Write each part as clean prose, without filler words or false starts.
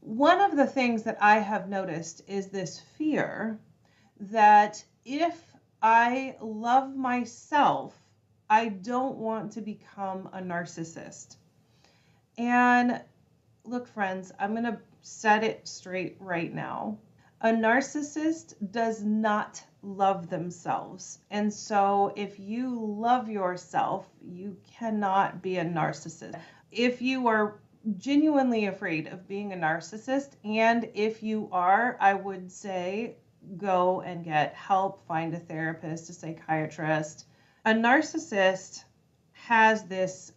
One of the things that I have noticed is this fear that if I love myself, I don't want to become a narcissist. And look, friends, I'm going to set it straight right now. A narcissist does not love themselves. And so if you love yourself, you cannot be a narcissist. If you are genuinely afraid of being a narcissist, and if you are, I would say go and get help, find a therapist, a psychiatrist. A narcissist has this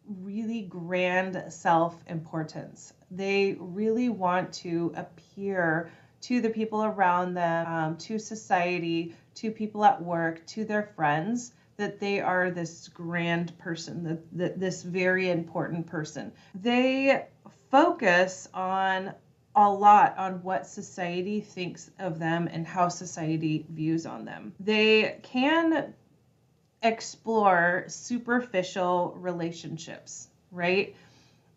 really grand self-importance. They really want to appear to the people around them, to society, to people at work, to their friends, that they are this grand person, this very important person. They focus on a lot on what society thinks of them and how society views on them. They can explore superficial relationships, right?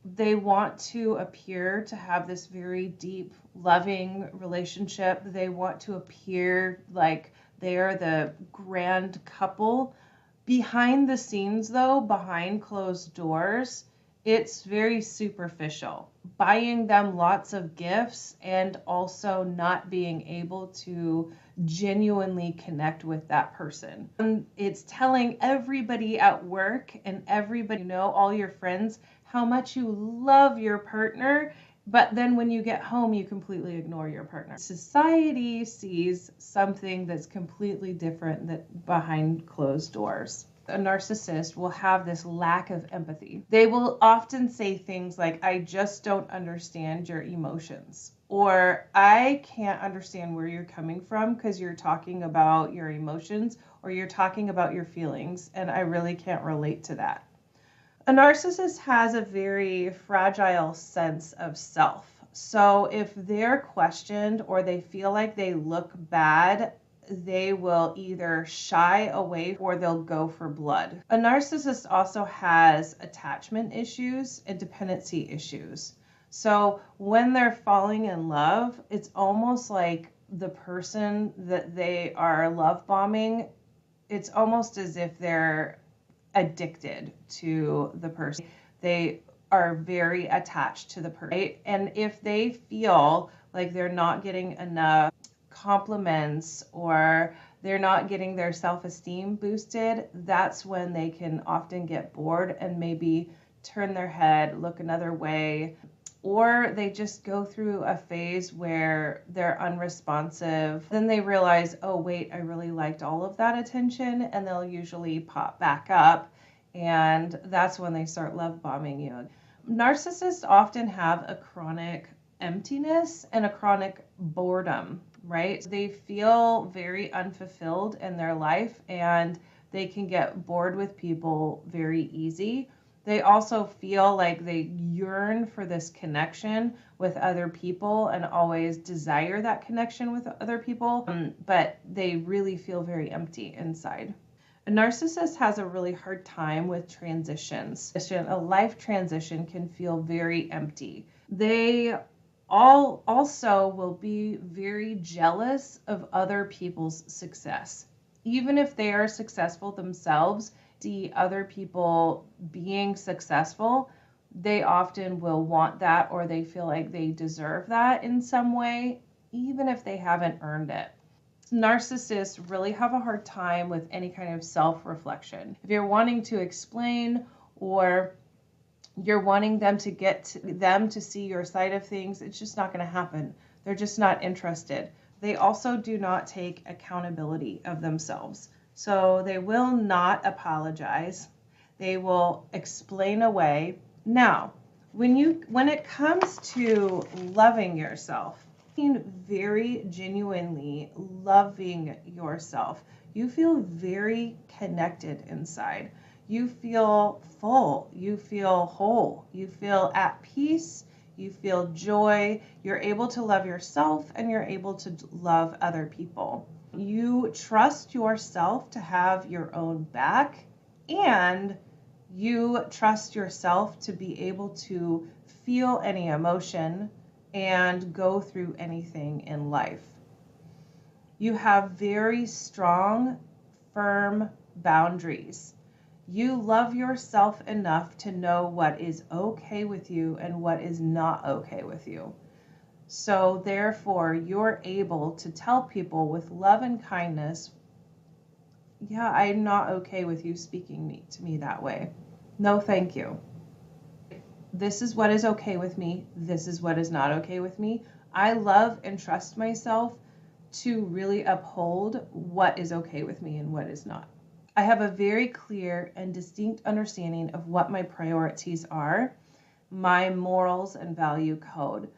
They want to appear to have this very deep, loving relationship. They want to appear like they are the grand couple. Behind the scenes, though, behind closed doors, it's very superficial. Buying them lots of gifts and also not being able to genuinely connect with that person. And it's telling everybody at work and everybody, all your friends, how much you love your partner, but then when you get home, you completely ignore your partner. Society sees something that's completely different that behind closed doors. A narcissist will have this lack of empathy. They will often say things like, I just don't understand your emotions, or I can't understand where you're coming from because you're talking about your emotions or you're talking about your feelings, and I really can't relate to that. A narcissist has a very fragile sense of self. So if they're questioned or they feel like they look bad, they will either shy away or they'll go for blood. A narcissist also has attachment issues and dependency issues. So when they're falling in love, it's almost like the person that they are love bombing, it's almost as if they're addicted to the person. They are very attached to the person, right? And if they feel like they're not getting enough compliments or they're not getting their self-esteem boosted, that's when they can often get bored and maybe turn their head, look another way, or they just go through a phase where they're unresponsive. Then they realize, oh wait, I really liked all of that attention, and they'll usually pop back up, and that's when they start love bombing you. Narcissists often have a chronic emptiness and a chronic boredom, right? They feel very unfulfilled in their life, and they can get bored with people very easy. They also feel like they yearn for this connection with other people and always desire that connection with other people, but they really feel very empty inside. A narcissist has a really hard time with transitions. A life transition can feel very empty. They also will be very jealous of other people's success. Even if they are successful themselves, see other people being successful, they often will want that, or they feel like they deserve that in some way, even if they haven't earned it. Narcissists really have a hard time with any kind of self-reflection. If you're wanting to explain or you're wanting them to get them to see your side of things, it's just not going to happen. They're just not interested. They also do not take accountability of themselves. So they will not apologize. They will explain away. Now, when it comes to loving yourself, very genuinely loving yourself, you feel very connected inside. You feel full, you feel whole, you feel at peace, you feel joy, you're able to love yourself and you're able to love other people. You trust yourself to have your own back, and you trust yourself to be able to feel any emotion and go through anything in life. You have very strong, firm boundaries. You love yourself enough to know what is okay with you and what is not okay with you. So therefore, you're able to tell people with love and kindness, yeah, I'm not okay with you speaking to me that way. No, thank you. This is what is okay with me. This is what is not okay with me. I love and trust myself to really uphold what is okay with me and what is not. I have a very clear and distinct understanding of what my priorities are, my morals and value code.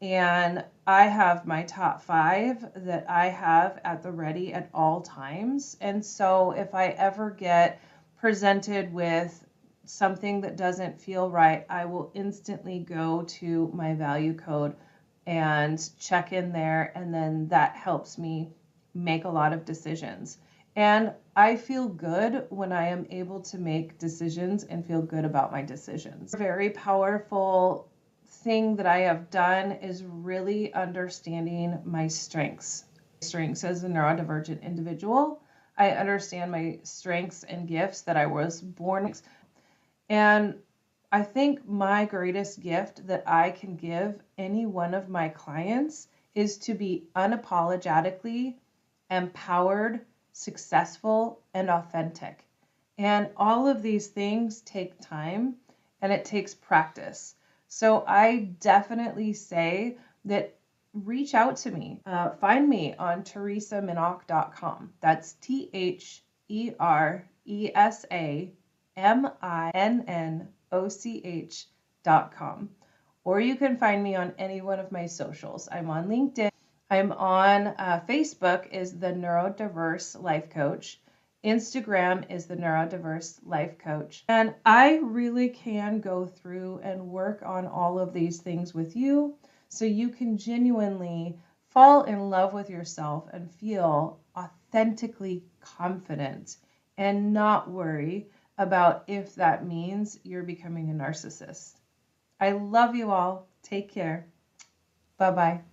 And I have my top 5 that I have at the ready at all times. And so if I ever get presented with something that doesn't feel right, I will instantly go to my value code and check in there. And then that helps me make a lot of decisions. And I feel good when I am able to make decisions and feel good about my decisions. A very powerful thing that I have done is really understanding my strengths. Strengths as a neurodivergent individual. I understand my strengths and gifts that I was born with. And I think my greatest gift that I can give any one of my clients is to be unapologetically empowered, successful, and authentic. And all of these things take time and it takes practice. So I definitely say that reach out to me. Find me on theresaminnoch.com. That's TheresaMinnoch.com. Or you can find me on any one of my socials. I'm on LinkedIn. I'm on Facebook is the Neurodiverse Life Coach. Instagram is the Neurodiverse Life Coach. And I really can go through and work on all of these things with you so you can genuinely fall in love with yourself and feel authentically confident and not worry about if that means you're becoming a narcissist. I love you all. Take care. Bye-bye.